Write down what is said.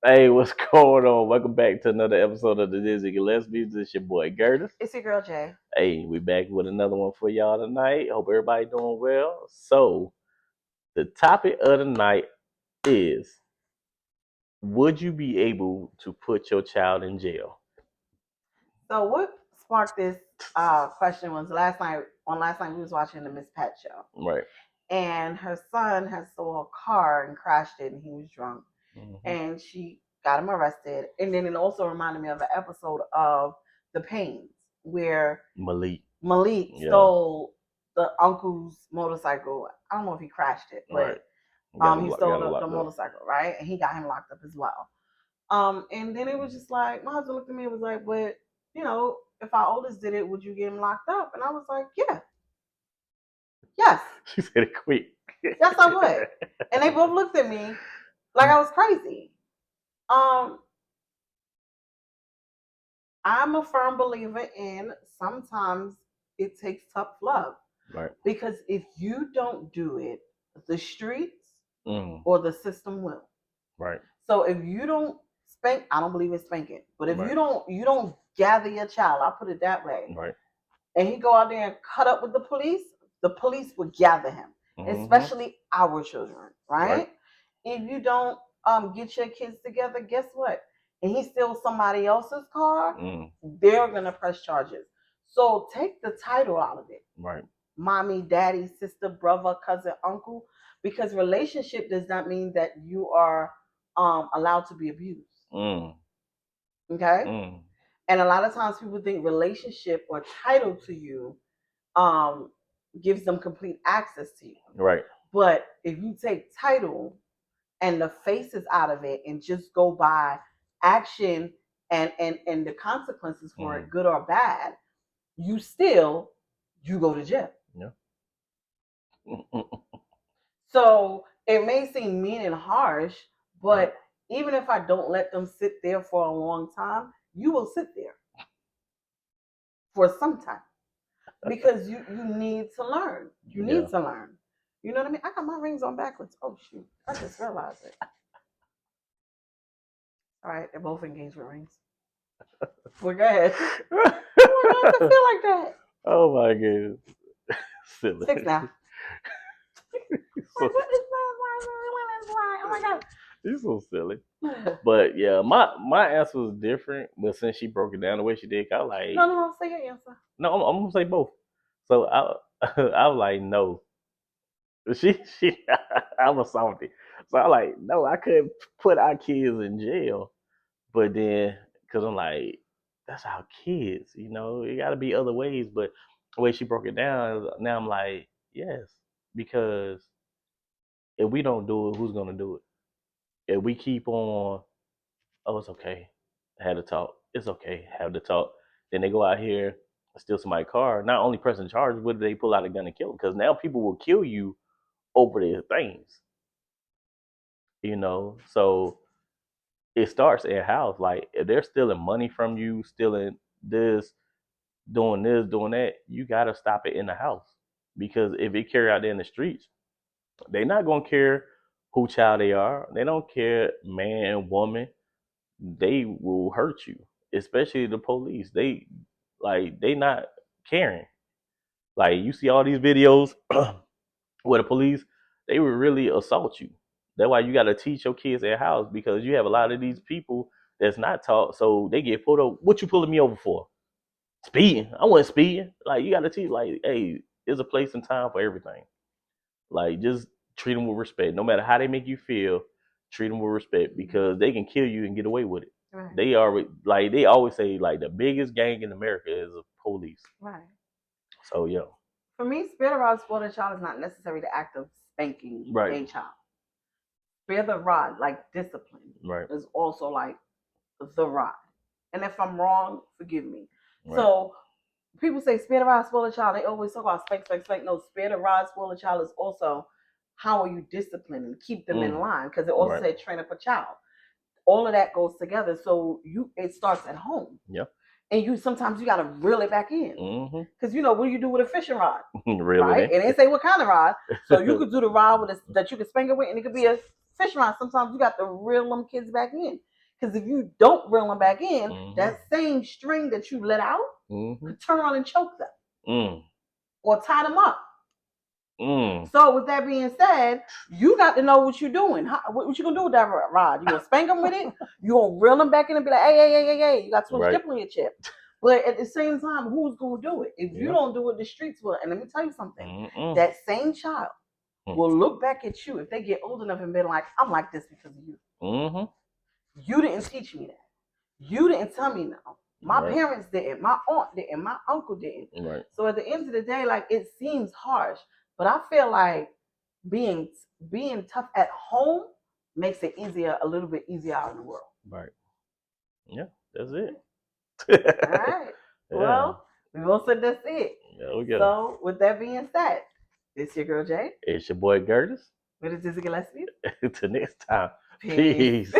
Hey, what's going on? Welcome back to another episode of the Dizzy Gillespie. This is your boy Gertis. It's your girl Jay. Hey, we back with another one for y'all tonight. Hope everybody doing well. So, the topic of the night is: would you be able to put your child in jail? So what sparked this question was last night we was watching the Miss Pat show. Right. And her son had stole a car and crashed it and he was drunk. Mm-hmm. And she got him arrested. And then it also reminded me of an episode of The Pains where Malik stole the uncle's motorcycle. I don't know if he crashed it, but he stole the motorcycle, right? And he got him locked up as well. And then it was just like, my husband looked at me and was like, but, if our oldest did it, would you get him locked up? And I was like, yeah. Yes. She said it quick. Yes, I would. And they both looked at me like I was crazy. I'm a firm believer in sometimes it takes tough love. Right. Because if you don't do it, the streets or the system will. Right. So if you don't spank, I don't believe in spanking. But if you don't gather your child, I'll put it that way. Right. And he go out there and cut up with the police will gather him. Especially our children, right? If you don't get your kids together, guess what? And he steals somebody else's car, they're gonna press charges. So take the title out of it. Right. Mommy, daddy, sister, brother, cousin, uncle, because relationship does not mean that you are allowed to be abused. Okay? And a lot of times people think relationship or title to you gives them complete access to you. Right. But if you take title and the faces out of it and just go by action and the consequences for it, good or bad, you go to jail. Yeah. So it may seem mean and harsh, but even if I don't let them sit there for a long time, you will sit there for some time because you need to learn. You need to learn. You know what I mean? I got my rings on backwards. Oh shoot! I just realized it. All right, they're both engagement rings. Well, go ahead. Oh my God, I feel like that. Oh my goodness. Silly. 6 now. What is that? Oh my God. You're so silly. But yeah, my answer was different. But since she broke it down the way she did, I was like, no, say your answer. No, I'm gonna say both. So I was like, no. She I was salty. So I was like, no, I couldn't put our kids in jail. But then, cause I'm like, that's our kids, it got to be other ways. But the way she broke it down, now I'm like, yes, because if we don't do it, who's gonna do it? If we keep on, oh, it's okay, have the talk. It's okay, have the talk. Then they go out here and steal somebody's car. Not only pressing charges, but they pull out a gun and kill them. Because now people will kill you over their things. So it starts at house. Like if they're stealing money from you, stealing this, doing that, you gotta stop it in the house. Because if it carry out there in the streets, they're not gonna care who child they are. They don't care man, woman. They will hurt you, especially the police. They not caring. Like you see all these videos where the police, they will really assault you. That's why you got to teach your kids at house, because you have a lot of these people that's not taught, so they get pulled over. What you pulling me over for? Speeding. I wasn't speeding. Like you got to teach, like, hey, there's a place and time for everything. Like just treat them with respect, no matter how they make you feel. Treat them with respect, because they can kill you and get away with it. Right. They always say, like, the biggest gang in America is the police. Right. So yeah. For me, spare the rod, spoil the child is not necessarily the act of spanking a child. Spare the rod, like discipline, is also like the rod. And if I'm wrong, forgive me. Right. So people say spare the rod, spoil the child. They always talk about spank, spank, spank. No, spare the rod, spoil the child is also how are you disciplined and keep them in line, because it also said train up a child. All of that goes together. So it starts at home. Yeah. And sometimes you got to reel it back in. Because, what do you do with a fishing rod? Really? Right? And they say what kind of rod. So you could do the rod that you can spank it with, and it could be a fish rods, sometimes you got to reel them kids back in. Because if you don't reel them back in, that same string that you let out could turn around and choke them or tie them up. So with that being said, you got to know what you're doing. What you gonna do with that rod? You gonna spank them with it? You gonna reel them back in and be like, hey, you got too much dip on your chip. But at the same time, who's gonna do it? If you don't do it, the streets will. And let me tell you something. That same child will look back at you if they get old enough and be like, I'm like this because of you. You didn't teach me that. You didn't tell me no. My parents didn't. My aunt didn't. My uncle didn't. So at the end of the day, like, it seems harsh, but I feel like being tough at home makes it a little bit easier out in the world. Right. Yeah, that's it. All right. Yeah. Well, we both said that's it. Yeah, we got so with that being said, it's your girl Jay. It's your boy Curtis. With the Jessica Gillespie. Till next time. Peace.